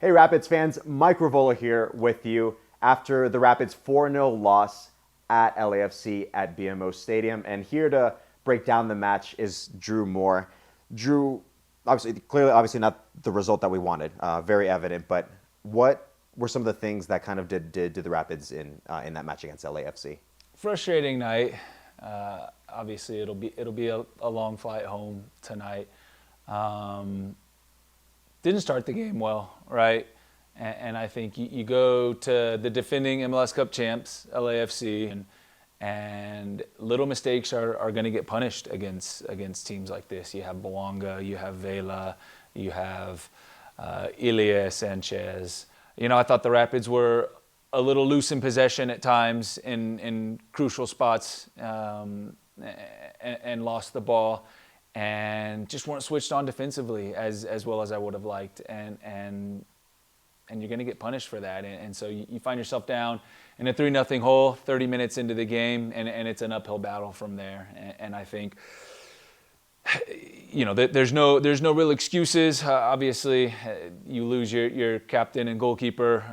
Hey Rapids fans, Mike Revollo here with you after the Rapids 4-0 loss at LAFC at BMO Stadium. And here to break down the match is Drew Moor. Drew, obviously not the result that we wanted, very evident, but what were some of the things that kind of did the Rapids in that match against LAFC? Frustrating night. Obviously it'll be a long flight home tonight. Didn't start the game well, right? And I think you go to the defending MLS Cup champs, LAFC, and little mistakes are going to get punished against teams like this. You have Bouanga, you have Vela, you have Ilie Sanchez. You know, I thought the Rapids were a little loose in possession at times in crucial spots and lost the ball. And just weren't switched on defensively as well as I would have liked, and you're going to get punished for that, and so you find yourself down in a 3-0 hole 30 minutes into the game, and it's an uphill battle from there. And I think, you know, there's no real excuses. Obviously, you lose your captain and goalkeeper,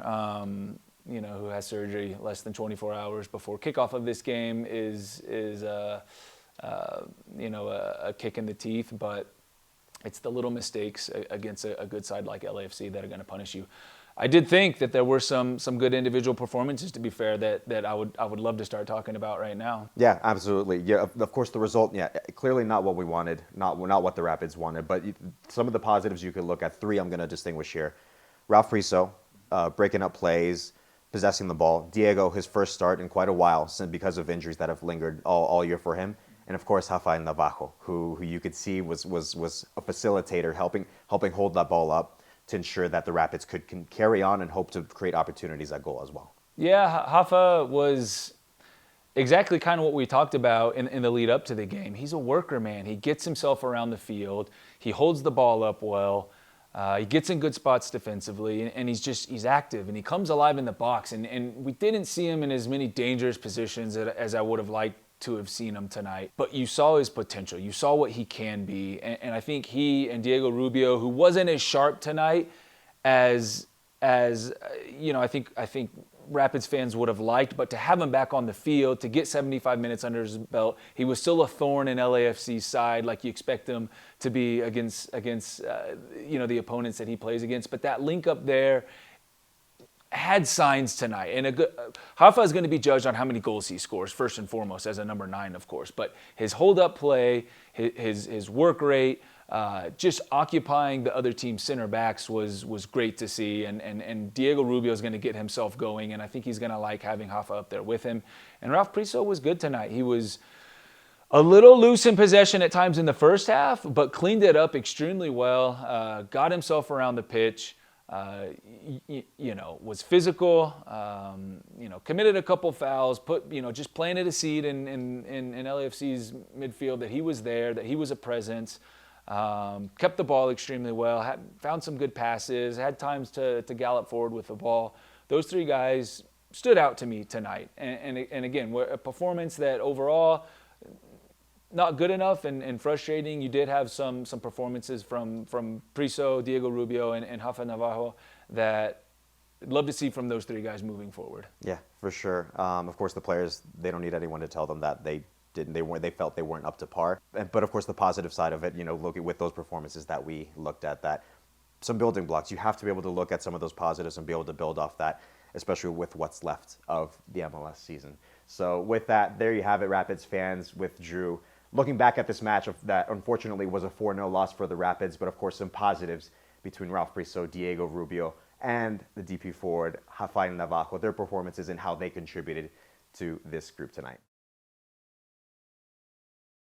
you know, who has surgery less than 24 hours before kickoff of this game is you know, a kick in the teeth, but it's the little mistakes against a good side like LAFC that are going to punish you. I did think that there were some good individual performances, to be fair, that I would love to start talking about right now. Yeah, absolutely. Yeah, of course the result, yeah, clearly not what we wanted, not what the Rapids wanted, but some of the positives you could look at. 3 I'm going to distinguish here. Ralph Priso, breaking up plays, possessing the ball. Diego, his first start in quite a while because of injuries that have lingered all year for him. And of course, Rafael Navarro, who you could see was a facilitator, helping hold that ball up to ensure that the Rapids could carry on and hope to create opportunities at goal as well. Yeah, Rafa was exactly kind of what we talked about in the lead up to the game. He's a worker, man. He gets himself around the field. He holds the ball up well. He gets in good spots defensively, and he's active, and he comes alive in the box. And we didn't see him in as many dangerous positions as I would have liked to have seen him tonight, but you saw his potential. You saw what he can be, and I think he and Diego Rubio, who wasn't as sharp tonight as you know, I think Rapids fans would have liked, but to have him back on the field, to get 75 minutes under his belt, he was still a thorn in LAFC's side, like you expect him to be against you know, the opponents that he plays against. But that link up there had signs tonight, and Rafa is going to be judged on how many goals he scores first and foremost as a number 9, of course. But his hold-up play, his work rate, just occupying the other team's center backs was great to see. And Diego Rubio is going to get himself going, and I think he's going to like having Rafa up there with him. And Ralph Priso was good tonight. He was a little loose in possession at times in the first half, but cleaned it up extremely well. Got himself around the pitch. You know, was physical, you know, committed a couple fouls, just planted a seed in LAFC's midfield that he was there, that he was a presence, kept the ball extremely well, found some good passes, had times to gallop forward with the ball. Those 3 guys stood out to me tonight. And again, a performance that overall not good enough and frustrating. You did have some performances from Priso, Diego Rubio, and Rafael Navarro that I'd love to see from those 3 guys moving forward. Yeah, for sure. Of course, the players, they don't need anyone to tell them that they felt they weren't up to par. But of course, the positive side of it, you know, looking with those performances that we looked at, that some building blocks. You have to be able to look at some of those positives and be able to build off that, especially with what's left of the MLS season. So with that, there you have it, Rapids fans, with Drew. Looking back at this match that unfortunately was a 4-0 loss for the Rapids, but of course some positives between Ralph Priso, Diego Rubio, and the DP forward, Rafael Navarro, their performances and how they contributed to this group tonight.